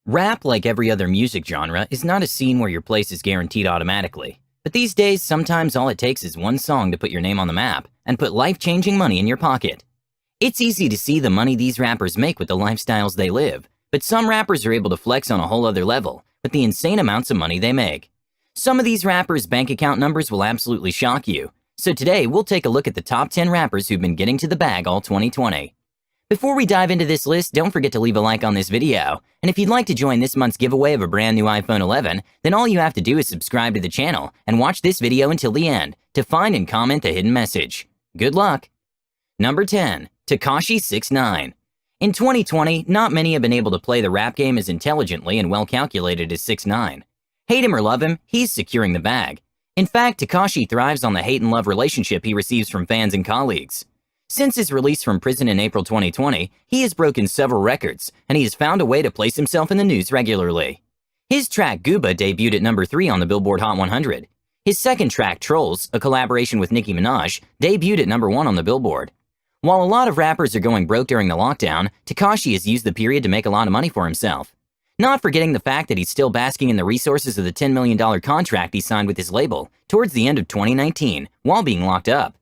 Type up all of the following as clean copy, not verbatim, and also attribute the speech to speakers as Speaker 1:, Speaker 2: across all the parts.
Speaker 1: Rap, like every other music genre, is not a scene where your place is guaranteed automatically. But these days, sometimes all it takes is one song to put your name on the map and put life-changing money in your pocket. It's easy to see the money these rappers make with the lifestyles they live, but some rappers are able to flex on a whole other level with the insane amounts of money they make. Some of these rappers' bank account numbers will absolutely shock you. So today, we'll take a look at the top 10 rappers who've been getting to the bag all 2020. Before we dive into this list, don't forget to leave a like on this video. And if you'd like to join this month's giveaway of a brand new iPhone 11, then all you have to do is subscribe to the channel and watch this video until the end to find and comment the hidden message. Good luck! Number 10. TEKASHI 6ix9ine. In 2020, not many have been able to play the rap game as intelligently and well-calculated as 6ix9ine. Hate him or love him, he's securing the bag. In fact, TEKASHI thrives on the hate and love relationship he receives from fans and colleagues. Since his release from prison in April 2020, he has broken several records, and he has found a way to place himself in the news regularly. His track Gooba debuted at number 3 on the Billboard Hot 100. His second track, Trolls, a collaboration with Nicki Minaj, debuted at number 1 on the Billboard. While a lot of rappers are going broke during the lockdown, TEKASHI has used the period to make a lot of money for himself. Not forgetting the fact that he's still basking in the resources of the $10 million contract he signed with his label towards the end of 2019 while being locked up.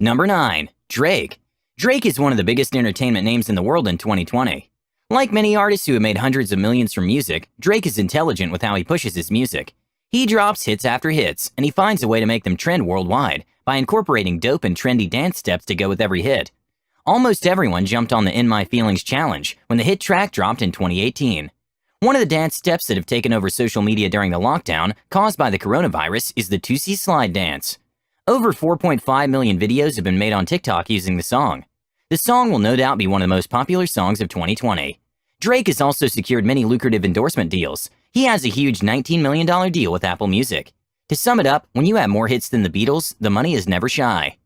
Speaker 1: Number 9. Drake. Drake is one of the biggest entertainment names in the world in 2020. Like many artists who have made hundreds of millions from music, Drake is intelligent with how he pushes his music. He drops hits after hits, and he finds a way to make them trend worldwide by incorporating dope and trendy dance steps to go with every hit. Almost everyone jumped on the In My Feelings challenge when the hit track dropped in 2018. One of the dance steps that have taken over social media during the lockdown caused by the coronavirus is the 2C slide dance. Over 4.5 million videos have been made on TikTok using the song. The song will no doubt be one of the most popular songs of 2020. Drake has also secured many lucrative endorsement deals. He has a huge $19 million deal with Apple Music. To sum it up, when you have more hits than the Beatles, the money is never shy.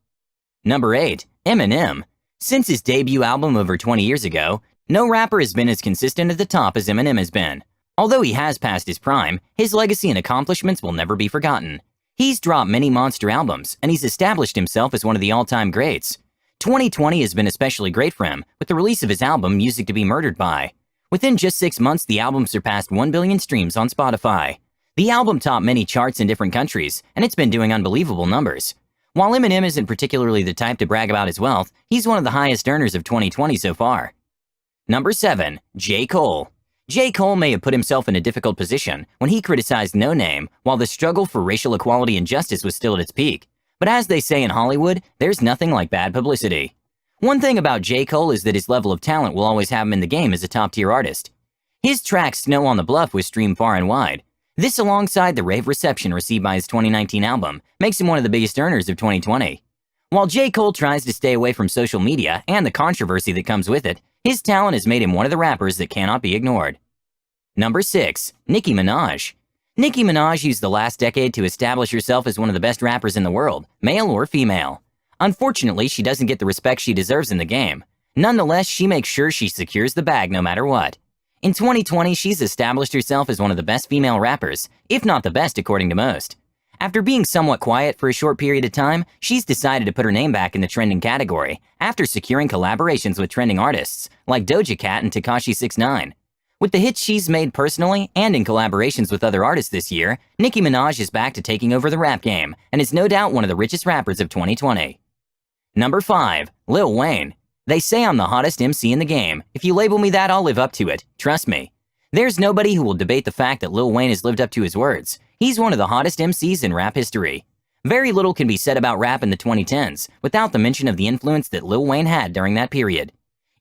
Speaker 1: Number 8. Eminem. Since his debut album over 20 years ago, no rapper has been as consistent at the top as Eminem has been. Although he has passed his prime, his legacy and accomplishments will never be forgotten. He's dropped many monster albums, and he's established himself as one of the all-time greats. 2020 has been especially great for him, with the release of his album Music to Be Murdered By. Within just 6 months, the album surpassed 1 billion streams on Spotify. The album topped many charts in different countries, and it's been doing unbelievable numbers. While Eminem isn't particularly the type to brag about his wealth, he's one of the highest earners of 2020 so far. Number 7. J. Cole. J. Cole may have put himself in a difficult position when he criticized No Name while the struggle for racial equality and justice was still at its peak. But as they say in Hollywood, there's nothing like bad publicity. One thing about J. Cole is that his level of talent will always have him in the game as a top-tier artist. His track Snow on the Bluff was streamed far and wide. This, alongside the rave reception received by his 2019 album, makes him one of the biggest earners of 2020. While J. Cole tries to stay away from social media and the controversy that comes with it, his talent has made him one of the rappers that cannot be ignored. Number 6. Nicki Minaj. Nicki Minaj used the last decade to establish herself as one of the best rappers in the world, male or female. Unfortunately, she doesn't get the respect she deserves in the game. Nonetheless, she makes sure she secures the bag no matter what. In 2020, she's established herself as one of the best female rappers, if not the best according to most. After being somewhat quiet for a short period of time, she's decided to put her name back in the trending category after securing collaborations with trending artists like Doja Cat and TEKASHI 6ix9ine. With the hits she's made personally and in collaborations with other artists this year, Nicki Minaj is back to taking over the rap game and is no doubt one of the richest rappers of 2020. Number 5. Lil Wayne. They say I'm the hottest MC in the game. If you label me that, I'll live up to it. Trust me. There's nobody who will debate the fact that Lil Wayne has lived up to his words. He's one of the hottest MCs in rap history. Very little can be said about rap in the 2010s without the mention of the influence that Lil Wayne had during that period.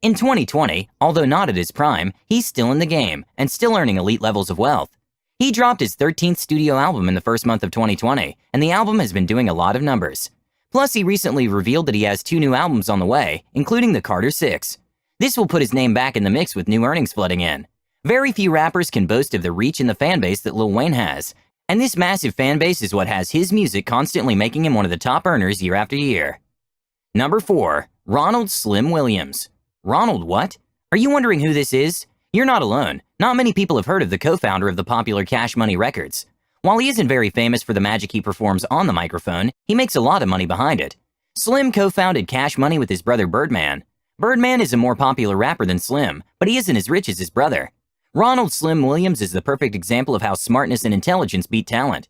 Speaker 1: In 2020, although not at his prime, he's still in the game and still earning elite levels of wealth. He dropped his 13th studio album in the first month of 2020, and the album has been doing a lot of numbers. Plus, he recently revealed that he has 2 new albums on the way, including the Carter 6. This will put his name back in the mix with new earnings flooding in. Very few rappers can boast of the reach and the fan base that Lil Wayne has, and this massive fan base is what has his music constantly making him one of the top earners year after year. Number 4. Ronald Slim Williams. Ronald what? Are you wondering who this is? You're not alone. Not many people have heard of the co-founder of the popular Cash Money Records. While he isn't very famous for the magic he performs on the microphone, he makes a lot of money behind it. Slim co-founded Cash Money with his brother Birdman. Birdman is a more popular rapper than Slim, but he isn't as rich as his brother. Ronald Slim Williams is the perfect example of how smartness and intelligence beat talent.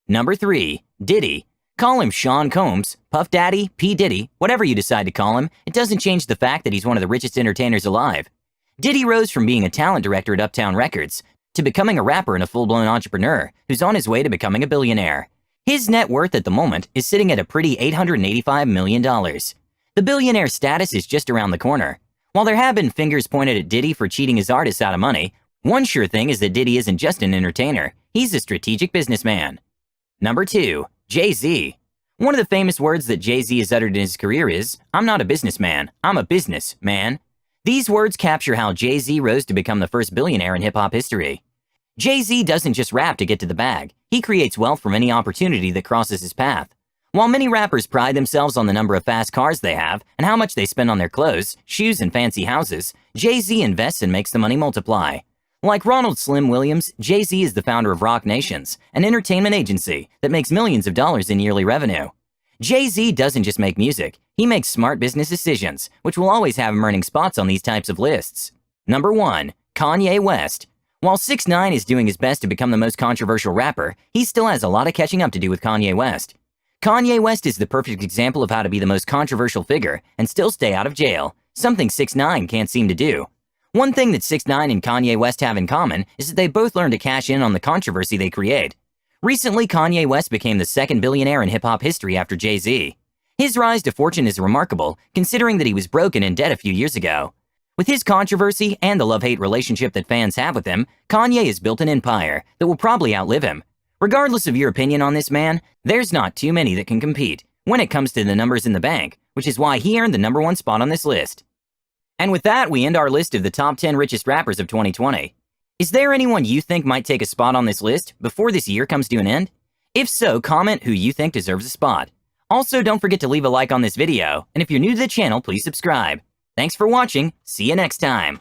Speaker 1: Number 3. Diddy. Call him Sean Combs, Puff Daddy, P. Diddy, whatever you decide to call him, it doesn't change the fact that he's one of the richest entertainers alive. Diddy rose from being a talent director at Uptown Records to becoming a rapper and a full-blown entrepreneur who's on his way to becoming a billionaire. His net worth at the moment is sitting at a pretty $885 million. The billionaire status is just around the corner. While there have been fingers pointed at Diddy for cheating his artists out of money, one sure thing is that Diddy isn't just an entertainer, he's a strategic businessman. Number 2. Jay-Z. One of the famous words that Jay-Z has uttered in his career is, "I'm not a businessman, I'm a businessman." These words capture how Jay-Z rose to become the first billionaire in hip-hop history. Jay-Z doesn't just rap to get to the bag, he creates wealth from any opportunity that crosses his path. While many rappers pride themselves on the number of fast cars they have and how much they spend on their clothes, shoes, and fancy houses, Jay-Z invests and makes the money multiply. Like Ronald Slim Williams, Jay-Z is the founder of Roc Nations, an entertainment agency that makes millions of dollars in yearly revenue. Jay-Z doesn't just make music, he makes smart business decisions, which will always have him earning spots on these types of lists. Number 1. Kanye West. While 6ix9ine is doing his best to become the most controversial rapper, he still has a lot of catching up to do with Kanye West. Kanye West is the perfect example of how to be the most controversial figure and still stay out of jail, something 6ix9ine can't seem to do. One thing that 6ix9ine and Kanye West have in common is that they both learn to cash in on the controversy they create. Recently, Kanye West became the second billionaire in hip-hop history after Jay-Z. His rise to fortune is remarkable, considering that he was broke and in debt a few years ago. With his controversy and the love-hate relationship that fans have with him, Kanye has built an empire that will probably outlive him. Regardless of your opinion on this man, there's not too many that can compete when it comes to the numbers in the bank, which is why he earned the number 1 spot on this list. And with that, we end our list of the top 10 richest rappers of 2020. Is there anyone you think might take a spot on this list before this year comes to an end? If so, comment who you think deserves a spot. Also, don't forget to leave a like on this video, and if you're new to the channel, please subscribe. Thanks for watching, see you next time.